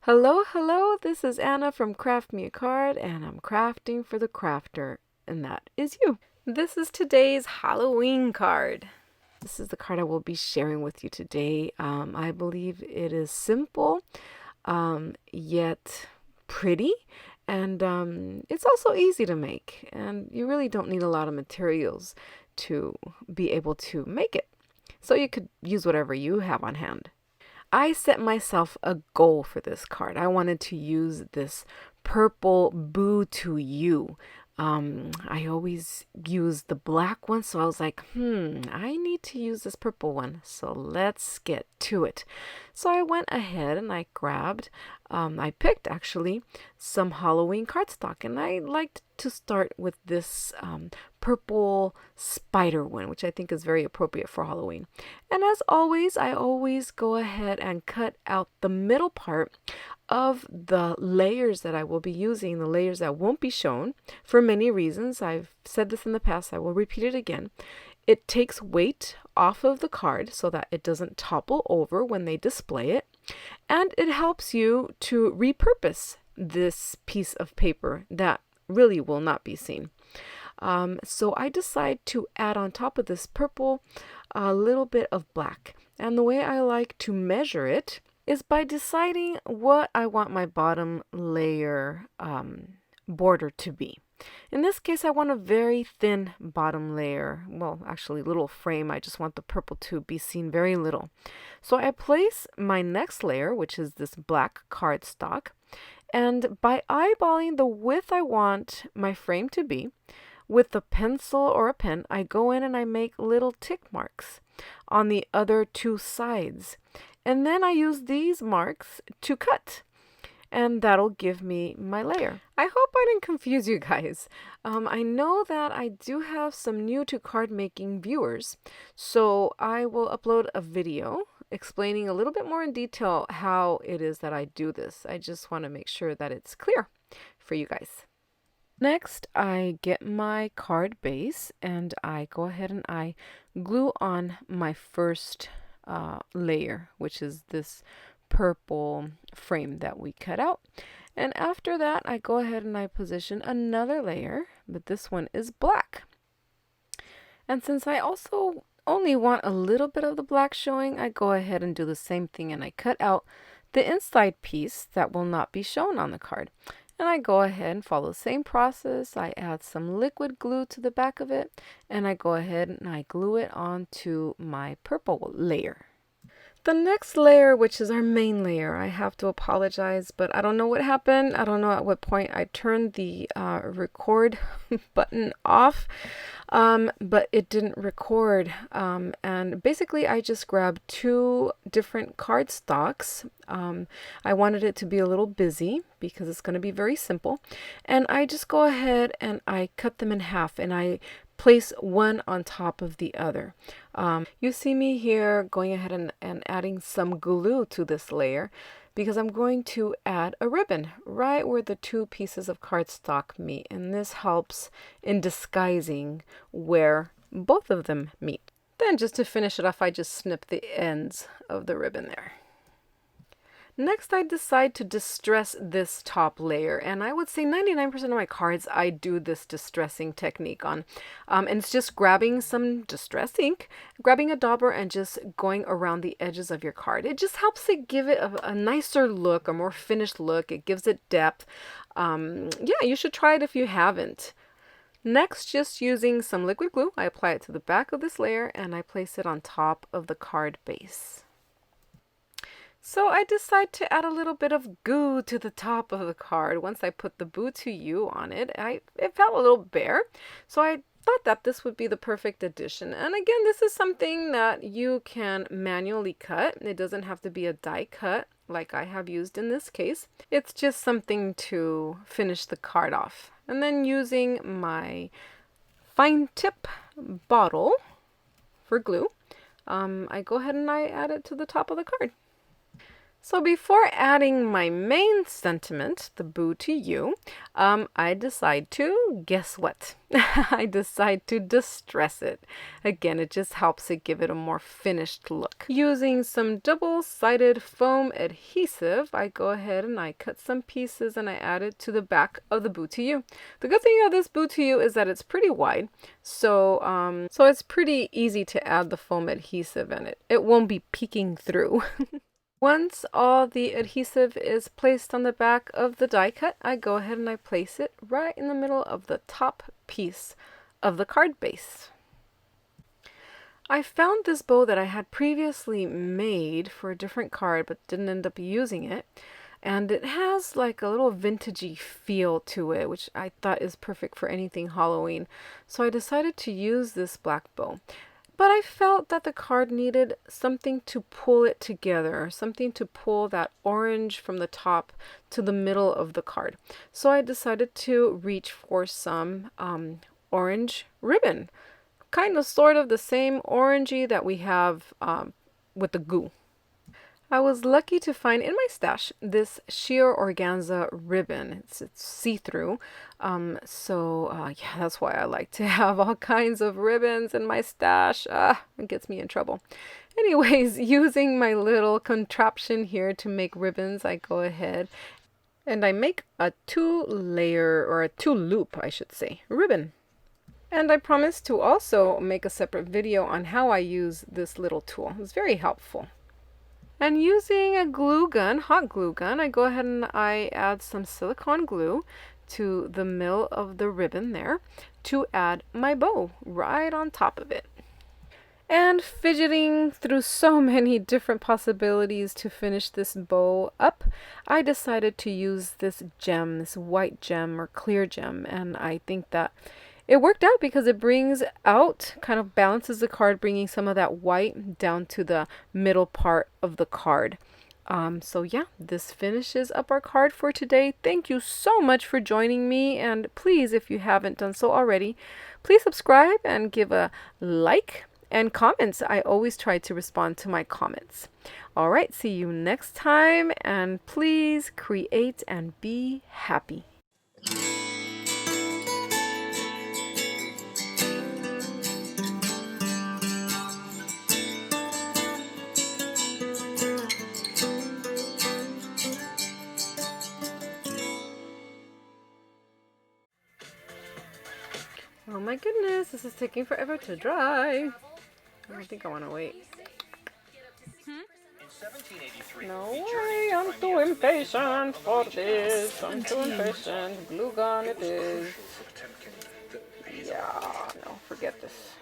Hello, hello, this is Anna from Craft Me a Card, and I'm crafting for the crafter, and that is you. This is today's Halloween card. This is the card I will be sharing with you today. I believe it is simple, yet pretty, and it's also easy to make, and you really don't need a lot of materials to be able to make it. So you could use whatever you have on hand. I set myself a goal for this card. I wanted to use this purple Boo to You. I always use the black one, so I was like, I need to use this purple one. So let's get to it. So I went ahead and I grabbed, I picked actually some Halloween cardstock, and I liked to start with this purple spider one, which I think is very appropriate for Halloween. And as always, I always go ahead and cut out the middle part of the layers that I will be using, the layers that won't be shown for many reasons. I've said this in the past, I will repeat it again. It takes weight off of the card so that it doesn't topple over when they display it, and it helps you to repurpose this piece of paper that really will not be seen. So I decide to add on top of this purple a little bit of black, and the way I like to measure it is by deciding what I want my bottom layer border to be. In this case, I want a very thin bottom layer. Well, actually, little frame. I just want the purple to be seen very little. So I place my next layer, which is this black cardstock, and by eyeballing the width I want my frame to be, with a pencil or a pen, I go in and I make little tick marks on the other two sides. And then I use these marks to cut, and that'll give me my layer. I hope I didn't confuse you guys. I know that I do have some new to card making viewers, so I will upload a video explaining a little bit more in detail how it is that I do this. I just want to make sure that it's clear for you guys. Next, I get my card base and I go ahead and I glue on my first layer, which is this purple frame that we cut out. And after that, I go ahead and I position another layer, but this one is black. And since I also only want a little bit of the black showing, I go ahead and do the same thing and I cut out the inside piece that will not be shown on the card. And I go ahead and follow the same process. I add some liquid glue to the back of it, and I go ahead and I glue it onto my purple layer. The next layer, which is our main layer, I have to apologize, but I don't know what happened. I don't know at what point I turned the record button off, but it didn't record. And basically, I just grabbed two different cardstocks. I wanted it to be a little busy because it's going to be very simple. And I just go ahead and I cut them in half, and I place one on top of the other. You see me here going ahead and adding some glue to this layer because I'm going to add a ribbon right where the two pieces of cardstock meet, and this helps in disguising where both of them meet. Then just to finish it off, I just snip the ends of the ribbon there. Next, I decide to distress this top layer, and I would say 99% of my cards I do this distressing technique on. And it's just grabbing some distress ink, grabbing a dauber, and just going around the edges of your card. It just helps it give it a nicer look, a more finished look. It gives it depth. Yeah, you should try it if you haven't. Next, just using some liquid glue, I apply it to the back of this layer, and I place it on top of the card base. So I decide to add a little bit of goo to the top of the card. Once I put the Boo to You on it, it felt a little bare. So I thought that this would be the perfect addition. And again, this is something that you can manually cut. It doesn't have to be a die cut like I have used in this case. It's just something to finish the card off. And then using my fine tip bottle for glue, I go ahead and I add it to the top of the card. So before adding my main sentiment, the boo to you, I decide to, guess what? I decide to distress it. Again, it just helps to give it a more finished look. Using some double-sided foam adhesive, I go ahead and I cut some pieces and I add it to the back of the boo to you. The good thing of this boo to you is that it's pretty wide, so it's pretty easy to add the foam adhesive in it. It won't be peeking through. Once all the adhesive is placed on the back of the die cut, I go ahead and I place it right in the middle of the top piece of the card base. I found this bow that I had previously made for a different card but didn't end up using it. And it has like a little vintagey feel to it, which I thought is perfect for anything Halloween. So I decided to use this black bow. But I felt that the card needed something to pull it together, something to pull that orange from the top to the middle of the card. So I decided to reach for some orange ribbon. Kind of sort of the same orangey that we have with the goo. I was lucky to find in my stash this sheer organza ribbon. It's see-through. Yeah, that's why I like to have all kinds of ribbons in my stash. It gets me in trouble. Anyways, using my little contraption here to make ribbons, I go ahead and I make a two-layer, or a two-loop, I should say, ribbon. And I promise to also make a separate video on how I use this little tool. It's very helpful. And using a glue gun, hot glue gun, I go ahead and I add some silicone glue to the middle of the ribbon there to add my bow right on top of it. And fidgeting through so many different possibilities to finish this bow up, I decided to use this gem, this white gem or clear gem, and I think that it worked out because it brings out, kind of balances the card, bringing some of that white down to the middle part of the card. So yeah, this finishes up our card for today. Thank you so much for joining me, and please, if you haven't done so already, please subscribe and give a like and comments. I always try to respond to my comments. All right, see you next time, and please create and be happy. Oh my goodness, this is taking forever to dry. I don't think I want to wait. No way, I'm too impatient for this. I'm too impatient. Glue gun it is. Yeah, no, forget this.